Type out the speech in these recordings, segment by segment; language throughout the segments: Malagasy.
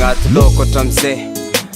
Tagnaty lokatra amizay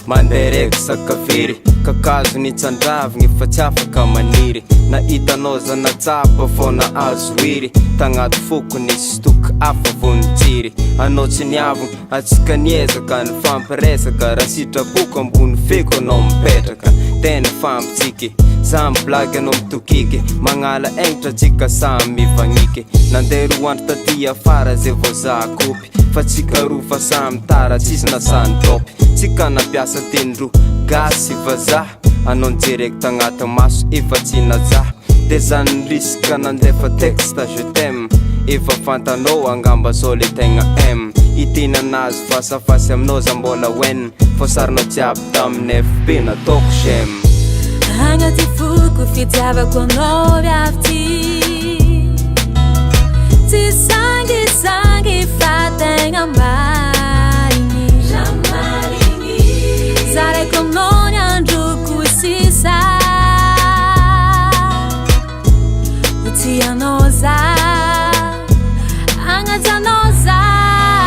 mandeha reky sakafiry kakazo ny tsandravigny fa tsy afaka maniry nahitanao zanatsapa fô nahazo iry tagnaty fokony sy toky afa vonitiry anao tsy niavigny atsika niezaka ny fampiresaka raha sitrapoko ambony feko anao mipetraka tena fampitsiky samy blagy anao mitokiky magnala aingitra tsika samy mivagniky nandeha roandro taty afara zay voazakopy fa tsika roa fa samy tara tsisy nasany topy tsika nampiasa tendro gasy vazaha anao nijereky tagnaty maso efa tsy nazaha de zany risika nandefa texte je t'aime efa fantanao angamba sao le tegna m itinanazy fasafasy aminao za mbola wen fô sarinao jiaby tamin'ny FB nataoko shem agnaty foko fitiavako anao avy ty tsy sangisangy fa tegna marigny zaraiko aminao ny androko sisa tianao za agnajanao za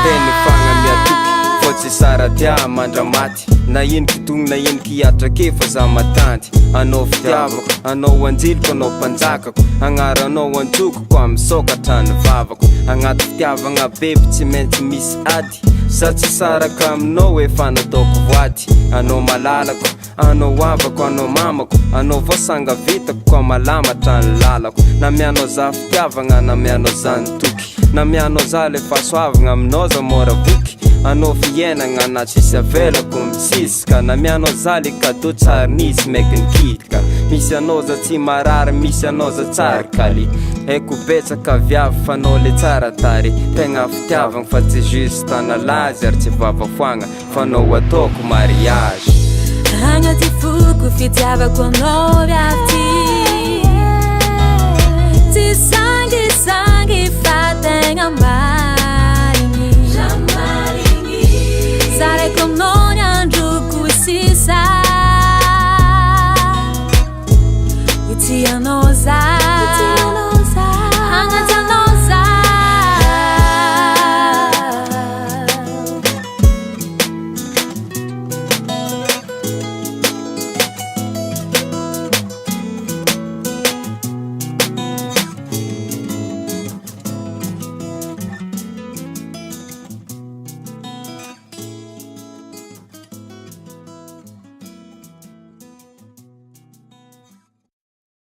teny fagna miatoky fô tsy sara tia mandramaty na ino kitogny na ino kiatrake fa za matanty anao fitiavako anao anjiliko anao mpanjakako agnaranao antsokoko amisokatra ny vavako agnaty fitiavagna beby tsy maintsy misy ady sa tsy saraka aminao efa nataoko voady anao malalako anao avako anao mamako anao voasanga vitako koa malamatra ny lalako na mianao za fitiavagna na mianao za nitoky na mianao za le fahasoavagna aminao za mora voky anao fiainagna na tsisy avelako misisika na mianao za le cadeau tsara nisy maiky nikitika misy anao za tsy marary misy anao za tsara kaly haiko betsaka viavy fa anao le tsara tary tegna fitiavagna fa tsy juste analazy ary tsy vavafoagna fa anao ataoko mariage agnaty foko fitiavako anao avy ty tsy sangisangy fa tegna marigny zaraiko aminao ny androko sisa tianao za